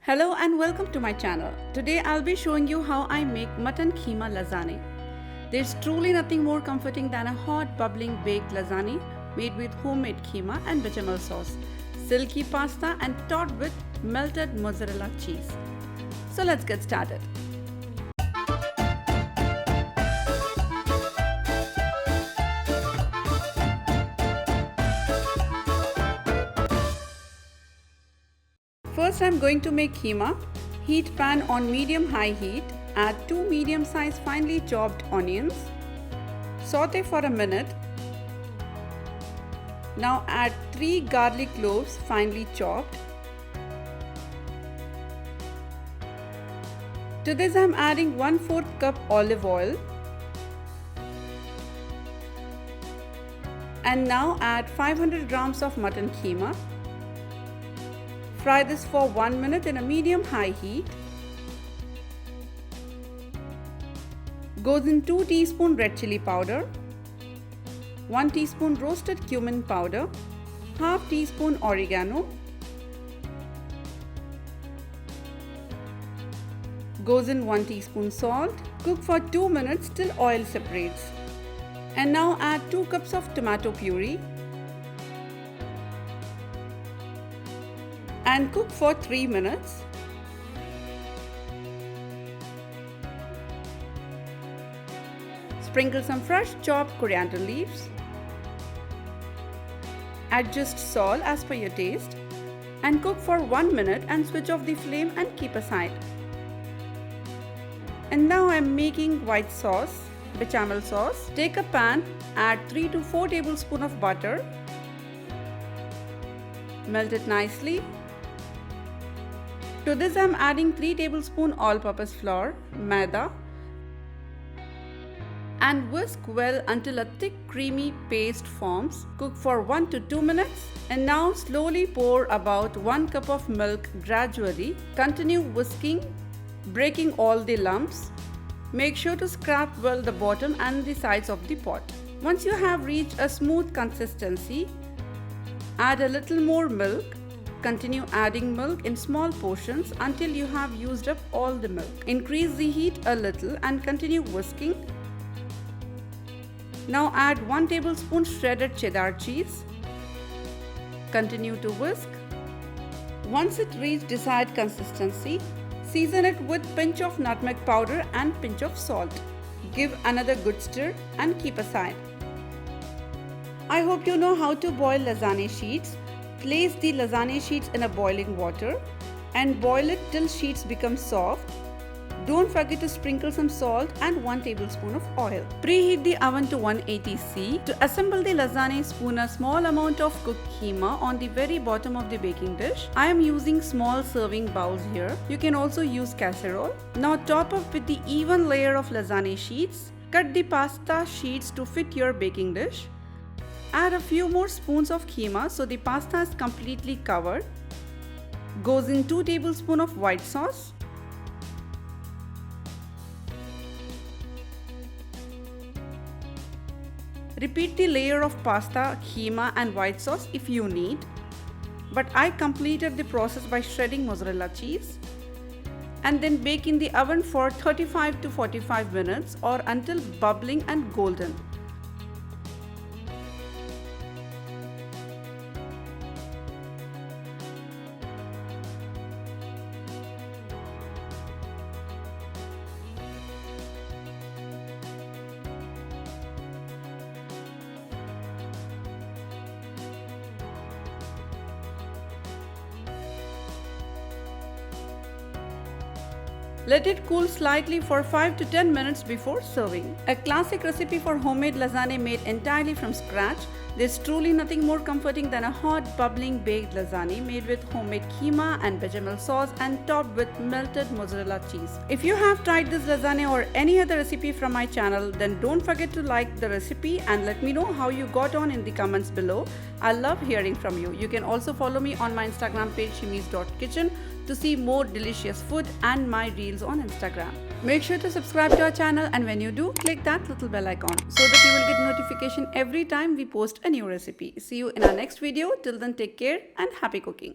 Hello and welcome to my channel. Today I'll be showing you how I make Mutton Kheema Lasagne. There's truly nothing more comforting than a hot bubbling baked lasagne made with homemade keema and bechamel sauce, silky pasta and topped with melted mozzarella cheese. So let's get started. First I'm going to make keema. Heat pan on medium-high heat. Add 2 medium-sized finely chopped onions. Saute for a minute. Now add 3 garlic cloves finely chopped. To this I am adding 1/4 cup olive oil. And now add 500 grams of mutton keema. Fry this for 1 minute in a medium-high heat. Goes in 2 teaspoons red chilli powder, 1 teaspoon roasted cumin powder, half teaspoon oregano. Goes in 1 teaspoon salt. Cook for 2 minutes till oil separates. And now add 2 cups of tomato puree. And cook for 3 minutes. Sprinkle some fresh chopped coriander leaves. Adjust salt as per your taste and cook for 1 minute and switch off the flame and keep aside. And now I am making white sauce, bechamel sauce. Take a pan, add 3 to 4 tablespoons of butter. Melt it nicely. To this I am adding 3 tablespoons all-purpose flour, maida, and whisk well until a thick creamy paste forms. Cook for 1 to 2 minutes and now slowly pour about 1 cup of milk gradually. Continue whisking, breaking all the lumps. Make sure to scrap well the bottom and the sides of the pot. Once you have reached a smooth consistency, add a little more milk. Continue adding milk in small portions until you have used up all the milk. Increase the heat a little and continue whisking. Now add 1 tablespoon shredded cheddar cheese. Continue to whisk. Once it reaches desired consistency, season it with pinch of nutmeg powder and pinch of salt. Give another good stir and keep aside. I hope you know how to boil lasagne sheets. Place the lasagne sheets in a boiling water and boil it till sheets become soft. Don't forget to sprinkle some salt and 1 tablespoon of oil. Preheat the oven to 180 C. To assemble the lasagne, spoon a small amount of cooked keema on the very bottom of the baking dish. I am using small serving bowls here. You can also use casserole. Now top up with the even layer of lasagne sheets. Cut the pasta sheets to fit your baking dish. Add a few more spoons of keema so the pasta is completely covered. Goes in 2 tablespoons of white sauce. Repeat the layer of pasta, keema and white sauce if you need. But I completed the process by shredding mozzarella cheese. And then bake in the oven for 35 to 45 minutes or until bubbling and golden. Let it cool slightly for 5 to 10 minutes before serving. A classic recipe for homemade lasagne made entirely from scratch. There's truly nothing more comforting than a hot, bubbling baked lasagne made with homemade keema and bechamel sauce and topped with melted mozzarella cheese. If you have tried this lasagne or any other recipe from my channel, then don't forget to like the recipe and let me know how you got on in the comments below. I love hearing from you. You can also follow me on my Instagram page shimis.kitchen to see more delicious food and my reels on Instagram. Make sure to subscribe to our channel, and when you do, click that little bell icon so that you will get notification every time we post a new recipe. See you in our next video. Till then, take care and happy cooking.